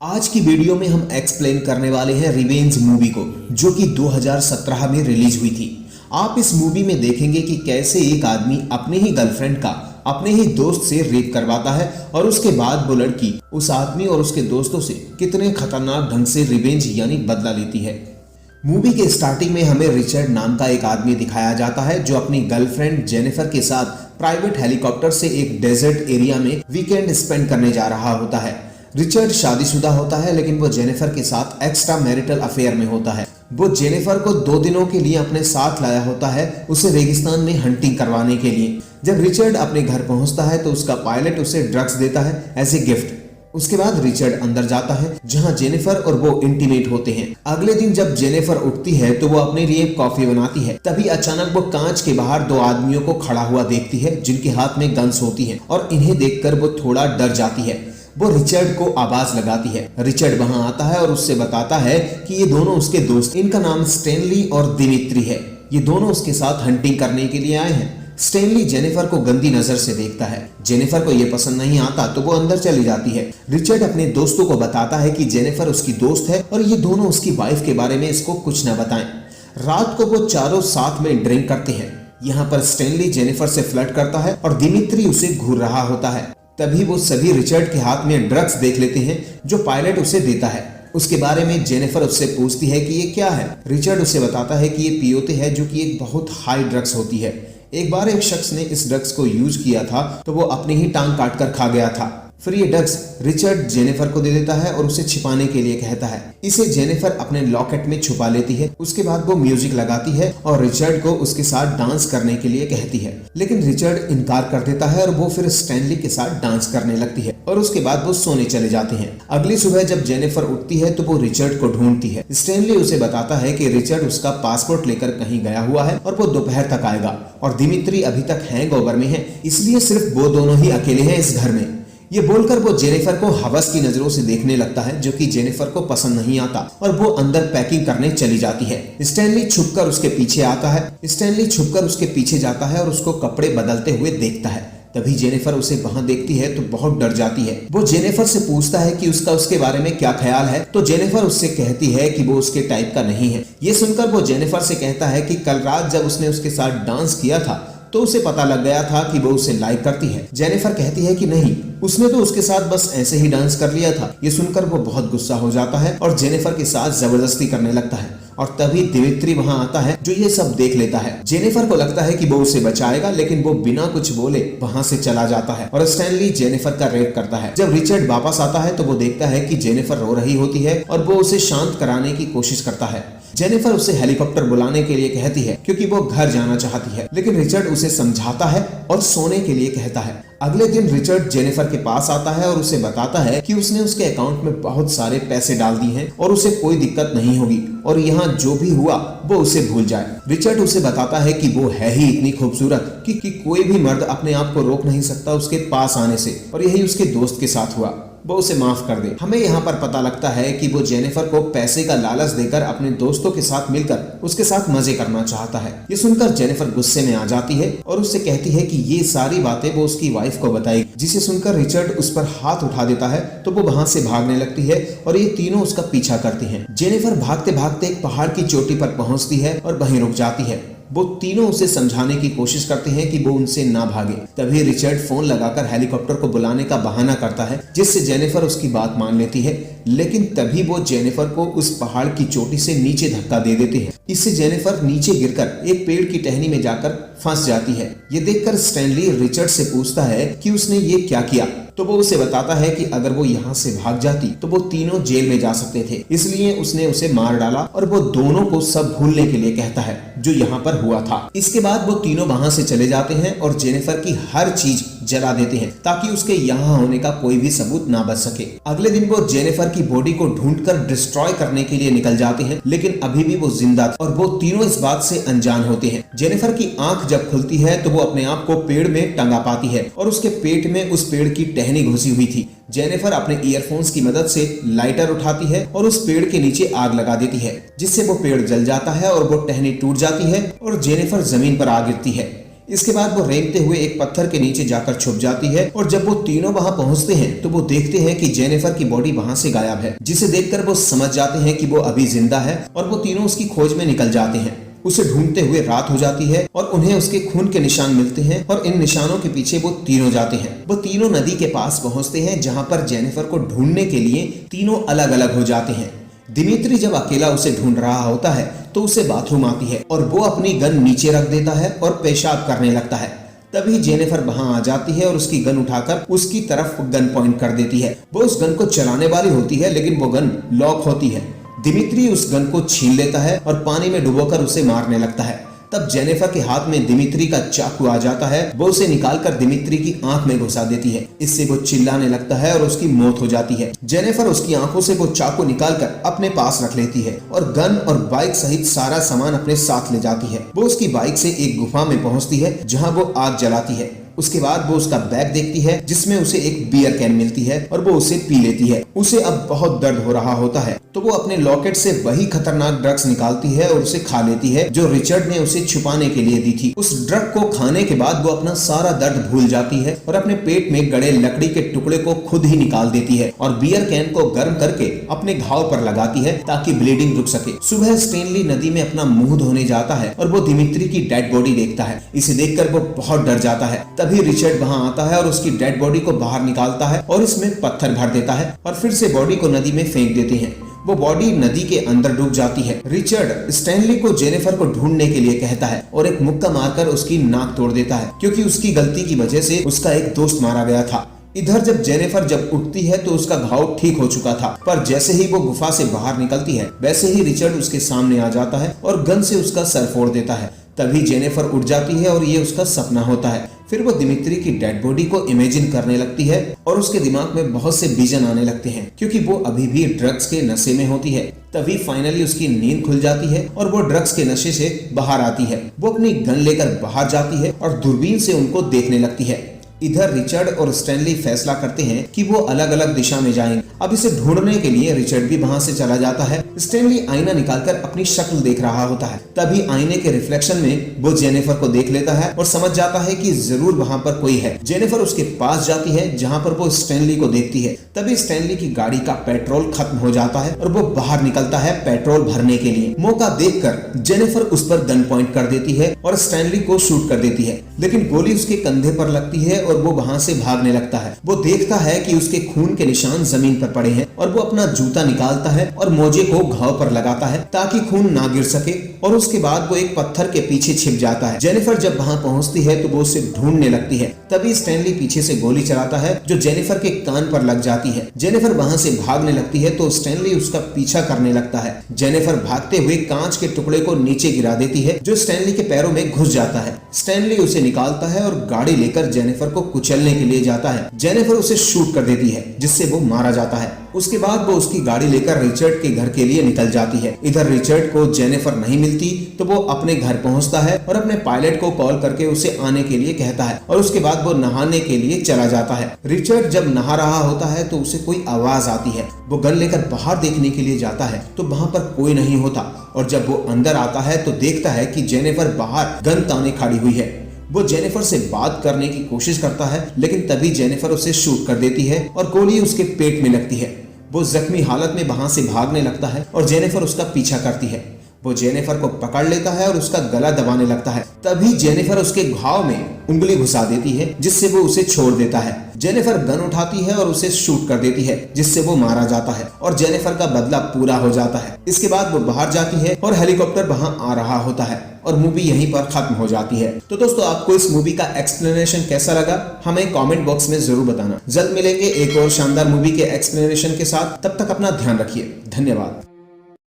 आज की वीडियो में हम एक्सप्लेन करने वाले हैं रिवेंज मूवी को, जो कि 2017 में रिलीज हुई थी। आप इस मूवी में देखेंगे कि कैसे एक आदमी अपने ही गर्लफ्रेंड का अपने ही दोस्त से रेप करवाता है और उसके बाद वो लड़की उस आदमी और उसके दोस्तों से कितने खतरनाक ढंग से रिवेंज यानी बदला लेती है। मूवी के स्टार्टिंग में हमें रिचर्ड नाम का एक आदमी दिखाया जाता है जो अपनी गर्लफ्रेंड जेनिफर के साथ प्राइवेट हेलीकॉप्टर से एक डेजर्ट एरिया में वीकेंड स्पेंड करने जा रहा होता है। रिचर्ड शादीशुदा होता है, लेकिन वो जेनिफर के साथ एक्स्ट्रा मैरिटल अफेयर में होता है। वो जेनिफर को 2 दिनों के लिए अपने साथ लाया होता है, उसे रेगिस्तान में हंटिंग करवाने के लिए। जब रिचर्ड अपने घर पहुंचता है तो उसका पायलट उसे ड्रग्स देता है एज ए गिफ्ट। उसके बाद रिचर्ड अंदर जाता है जहां जेनिफर और वो इंटीमेट होते हैं। अगले दिन जब जेनिफर उठती है तो वो अपने लिए कॉफी बनाती है। तभी अचानक वो कांच के बाहर 2 आदमियों को खड़ा हुआ देखती है जिनके हाथ में गन्स होती हैं और इन्हें देखकर वो थोड़ा डर जाती है। वो रिचर्ड को आवाज लगाती है। रिचर्ड वहां आता है और उससे बताता है कि ये दोनों उसके दोस्त, इनका नाम स्टैनली और दिमित्री है। ये दोनों उसके साथ हंटिंग करने के लिए आए हैं। स्टैनली जेनिफर को गंदी नजर से देखता है। जेनिफर को ये पसंद नहीं आता तो वो अंदर चली जाती है। रिचर्ड अपने दोस्तों को बताता है कि जेनिफर उसकी दोस्त है और ये दोनों उसकी वाइफ के बारे में इसको कुछ न बताएं। रात को वो चारों साथ में ड्रिंक करते हैं। यहाँ पर स्टैनली जेनिफर से फ्लर्ट करता है और दिमित्री उसे घूर रहा होता है। तभी वो सभी रिचर्ड के हाथ में ड्रग्स देख लेते हैं जो पायलट उसे देता है। उसके बारे में जेनिफर उससे पूछती है कि ये क्या है। रिचर्ड उसे बताता है कि ये पियोते है, जो कि एक बहुत हाई ड्रग्स होती है। एक बार एक शख्स ने इस ड्रग्स को यूज किया था तो वो अपनी ही टांग काट कर खा गया था। फिर ये ड्रग्स रिचर्ड जेनिफर को दे देता है और उसे छिपाने के लिए कहता है। इसे जेनिफर अपने लॉकेट में छुपा लेती है। उसके बाद वो म्यूजिक लगाती है और रिचर्ड को उसके साथ डांस करने के लिए कहती है, लेकिन रिचर्ड इनकार कर देता है और वो फिर स्टैनली के साथ डांस करने लगती है और उसके बाद वो सोने चले जाते हैं। अगली सुबह जब जेनिफर उठती है तो वो रिचर्ड को ढूंढती है। स्टैनली उसे बताता है कि रिचर्ड उसका पासपोर्ट लेकर कहीं गया हुआ है और वो दोपहर तक आएगा और दिमित्री अभी तक हैंगओवर में है, इसलिए सिर्फ वो दोनों ही अकेले हैं इस घर में। ये बोलकर वो जेनिफर को हवस की नजरों से देखने लगता है, जो कि जेनिफर को पसंद नहीं आता और वो अंदर पैकिंग करने चली जाती है। स्टैनली छुपकर उसके पीछे आता है। स्टैनली छुपकर उसके पीछे जाता है और उसको कपड़े बदलते हुए देखता है। तभी जेनिफर उसे वहां देखती है तो बहुत डर जाती है। वो जेनिफर से पूछता है कि उसका उसके बारे में क्या ख्याल है, तो जेनिफर उससे कहती है कि वो उसके टाइप का नहीं है। ये सुनकर वो जेनिफर से कहता है कि कल रात जब उसने उसके साथ डांस किया था तो उसे पता लग गया था कि वो उसे लाइक करती है। जेनिफर कहती है कि नहीं, उसने तो उसके साथ बस ऐसे ही डांस कर लिया था। ये सुनकर वो बहुत गुस्सा हो जाता है और जेनिफर के साथ जबरदस्ती करने लगता है और तभी दिमित्री वहां आता है जो ये सब देख लेता है। जेनिफर को लगता है कि वो उसे बचाएगा, लेकिन वो बिना कुछ बोले वहां से चला जाता है और स्टैनली जेनिफर का रेप करता है। जब रिचर्ड वापस आता है तो वो देखता है कि जेनिफर रो रही होती है और वो उसे शांत कराने की कोशिश करता है। जेनिफर उसे हेलीकॉप्टर बुलाने के लिए कहती है क्योंकि वो घर जाना चाहती है, लेकिन रिचर्ड उसे समझाता है और सोने के लिए कहता है। अगले दिन रिचर्ड जेनिफर के पास आता है और उसे बताता है कि उसने उसके अकाउंट में बहुत सारे पैसे डाल दिए हैं और उसे कोई दिक्कत नहीं होगी और यहाँ जो भी हुआ वो उसे भूल जाए। रिचर्ड उसे बताता है कि वो है ही इतनी खूबसूरत कि कोई भी मर्द अपने आप को रोक नहीं सकता उसके पास आने से, और यही उसके दोस्त के साथ हुआ। वो उसे माफ कर दे। हमें यहाँ पर पता लगता है कि वो जेनिफर को पैसे का लालच देकर अपने दोस्तों के साथ मिलकर उसके साथ मजे करना चाहता है। ये सुनकर जेनिफर गुस्से में आ जाती है और उससे कहती है कि ये सारी बातें वो उसकी वाइफ को बताएगी, जिसे सुनकर रिचर्ड उस पर हाथ उठा देता है तो वो वहां से भागने लगती है और ये तीनों उसका पीछा करती हैं। जेनिफर भागते भागते एक पहाड़ की चोटी पर पहुंचती है और वहीं रुक जाती है। वो तीनों उसे समझाने की कोशिश करते हैं कि वो उनसे ना भागे। तभी रिचर्ड फोन लगाकर हेलीकॉप्टर को बुलाने का बहाना करता है, जिससे जेनिफर उसकी बात मान लेती है, लेकिन तभी वो जेनिफर को उस पहाड़ की चोटी से नीचे धक्का दे देते हैं। इससे जेनिफर नीचे गिरकर एक पेड़ की टहनी में जाकर फंस जाती है। ये देखकर स्टैनली रिचर्ड से पूछता है कि उसने ये क्या किया, तो वो उसे बताता है कि अगर वो यहाँ से भाग जाती तो वो तीनों जेल में जा सकते थे, इसलिए उसने उसे मार डाला और वो दोनों को सब भूलने के लिए कहता है जो यहाँ पर हुआ था। इसके बाद वो तीनों वहां से चले जाते हैं और जेनिफर की हर चीज जला देते हैं ताकि उसके यहाँ होने का कोई भी सबूत ना बच सके। अगले दिन वो जेनिफर की बॉडी को ढूंढकर डिस्ट्रॉय करने के लिए निकल जाते हैं, लेकिन अभी भी वो जिंदा थी और वो तीनों इस बात से अनजान होते हैं। जेनिफर की आंख जब खुलती है तो वो अपने आप को पेड़ में टंगा पाती है और उसके पेट में उस पेड़ की टहनी घुसी हुई थी। जेनिफर अपने ईयरफोन्स की मदद से लाइटर उठाती है और उस पेड़ के नीचे आग लगा देती है, जिससे वो पेड़ जल जाता है और वो टहनी टूट जाती है और जेनिफर जमीन पर आ गिरती है। इसके बाद वो रेंगते हुए एक पत्थर के नीचे जाकर छुप जाती है और जब वो तीनों वहाँ पहुँचते हैं तो वो देखते हैं कि जेनिफर की बॉडी वहाँ से गायब है, जिसे देखकर वो समझ जाते हैं कि वो अभी जिंदा है और वो तीनों उसकी खोज में निकल जाते हैं। उसे ढूंढते हुए रात हो जाती है और उन्हें उसके खून के निशान मिलते हैं और इन निशानों के पीछे वो तीनों जाते हैं। वो तीनों नदी के पास पहुंचते हैं जहां पर जेनिफर को ढूंढने के लिए तीनों अलग अलग हो जाते हैं। दिमित्री जब अकेला उसे ढूंढ रहा होता है तो उसे बाथरूम आती है और वो अपनी गन नीचे रख देता है और पेशाब करने लगता है। तभी जेनिफर वहां आ जाती है और उसकी गन उठाकर उसकी तरफ गन पॉइंट कर देती है। वो उस गन को चलाने वाली होती है लेकिन वो गन लॉक होती है। दिमित्री उस गन को छीन लेता है और पानी में डुबोकर उसे मारने लगता है। तब जेनिफर के हाथ में दिमित्री का चाकू आ जाता है। वो उसे निकालकर दिमित्री की आंख में घुसा देती है। इससे वो चिल्लाने लगता है और उसकी मौत हो जाती है। जेनिफर उसकी आंखों से वो चाकू निकालकर अपने पास रख लेती है और गन और बाइक सहित सारा सामान अपने साथ ले जाती है। वो उसकी बाइक से एक गुफा में पहुंचती है जहां वो आग जलाती है। उसके बाद वो उसका बैग देखती है जिसमें उसे एक बियर कैन मिलती है और वो उसे पी लेती है। उसे अब बहुत दर्द हो रहा होता है तो वो अपने लॉकेट से वही खतरनाक ड्रग्स निकालती है और उसे खा लेती है जो रिचर्ड ने उसे छुपाने के लिए दी थी। उस ड्रग को खाने के बाद वो अपना सारा दर्द भूल जाती है और अपने पेट में गड़े लकड़ी के टुकड़े को खुद ही निकाल देती है और बियर कैन को गर्म करके अपने घाव पर लगाती है ताकि ब्लीडिंग रुक सके। सुबह स्टेनली नदी में अपना मुंह धोने जाता है और वो दिमित्री की डेड बॉडी देखता है। इसे देखकर वो बहुत डर जाता है। तभी रिचर्ड वहां आता है और उसकी डेड बॉडी को बाहर निकालता है और इसमें पत्थर भर देता है और फिर से बॉडी को नदी में फेंक देते हैं। वो बॉडी नदी के अंदर डूब जाती है। रिचर्ड स्टैनली को जेनिफर को ढूंढने के लिए कहता है और एक मुक्का मारकर उसकी नाक तोड़ देता है क्योंकि उसकी गलती की वजह से उसका एक दोस्त मारा गया था। इधर जब जेनिफर जब उठती है तो उसका घाव ठीक हो चुका था, पर जैसे ही वो गुफा से बाहर निकलती है वैसे ही रिचर्ड उसके सामने आ जाता है और गन से उसका सर फोड़ देता है। तभी जेनिफर उठ जाती है और ये उसका सपना होता है। फिर वो दिमित्री की डेड बॉडी को इमेजिन करने लगती है और उसके दिमाग में बहुत से विजन आने लगते हैं क्योंकि वो अभी भी ड्रग्स के नशे में होती है। तभी फाइनली उसकी नींद खुल जाती है और वो ड्रग्स के नशे से बाहर आती है। वो अपनी गन लेकर बाहर जाती है और दूरबीन से उनको देखने लगती है। इधर रिचर्ड और स्टैनली फैसला करते हैं कि वो अलग अलग दिशा में जाएंगे। अब इसे ढूंढने के लिए रिचर्ड भी वहां से चला जाता है। स्टैनली आईना निकालकर अपनी शक्ल देख रहा होता है। तभी आईने के रिफ्लेक्शन में वो जेनिफर को देख लेता है और समझ जाता है कि जरूर वहां पर कोई है। जेनिफर उसके पास जाती है जहां पर वो स्टैनली को देखती है। तभी स्टैनली की गाड़ी का पेट्रोल खत्म हो जाता है और वो बाहर निकलता है पेट्रोल भरने के लिए। मौका देखकर जेनिफर उस पर गन पॉइंट कर देती है और स्टैनली को शूट कर देती है, लेकिन गोली उसके कंधे पर लगती है और वो वहां से भागने लगता है। वो देखता है कि उसके खून के निशान जमीन पर पड़े हैं और वो अपना जूता निकालता है और मोजे को घाव पर लगाता है ताकि खून ना गिर सके और उसके बाद वो एक पत्थर के पीछे छिप जाता है। जेनिफर जब वहां पहुंचती है तो वो उसे ढूंढने लगती है। तभी स्टैनली पीछे से गोली चलाता है जो जेनिफर के कान पर लग जाती है। जेनिफर वहां से भागने लगती है तो स्टैनली उसका पीछा करने लगता है। जेनिफर भागते हुए कांच के टुकड़े को नीचे गिरा देती है जो स्टैनली के पैरों में घुस जाता है। स्टैनली उसे निकालता है और गाड़ी लेकर जेनिफर को कुचलने के लिए जाता है। जेनिफर उसे शूट कर देती है जिससे वो मारा जाता है। उसके बाद वो उसकी गाड़ी लेकर रिचर्ड के घर के लिए निकल जाती है। इधर रिचर्ड को जेनिफर नहीं मिलती तो वो अपने घर पहुंचता है और अपने पायलट को कॉल करके उसे आने के लिए कहता है और उसके बाद वो नहाने के लिए चला जाता है। रिचर्ड जब नहा रहा होता है तो उसे कोई आवाज आती है। वो गन लेकर बाहर देखने के लिए जाता है तो वहां पर कोई नहीं होता और जब वो अंदर आता है तो देखता है कि जेनिफर बाहर गन ताने खड़ी हुई है। वो जेनिफर से बात करने की कोशिश करता है लेकिन तभी जेनिफर उसे शूट कर देती है और गोली उसके पेट में लगती है। वो जख्मी हालत में वहां से भागने लगता है और जेनिफर उसका पीछा करती है। वो जेनिफर को पकड़ लेता है और उसका गला दबाने लगता है। तभी जेनिफर उसके घाव में उंगली घुसा देती है जिससे वो उसे छोड़ देता है। जेनिफर गन उठाती है और उसे शूट कर देती है जिससे वो मारा जाता है और जेनिफर का बदला पूरा हो जाता है। इसके बाद वो बाहर जाती है और हेलीकॉप्टर वहां आ रहा होता है और मूवी यहीं पर खत्म हो जाती है। तो दोस्तों आपको इस मूवी का एक्सप्लेनेशन कैसा लगा हमें कमेंट बॉक्स में जरूर बताना। जल्द मिलेंगे एक और शानदार मूवी के एक्सप्लेनेशन के साथ। तब तक अपना ध्यान रखिए। धन्यवाद।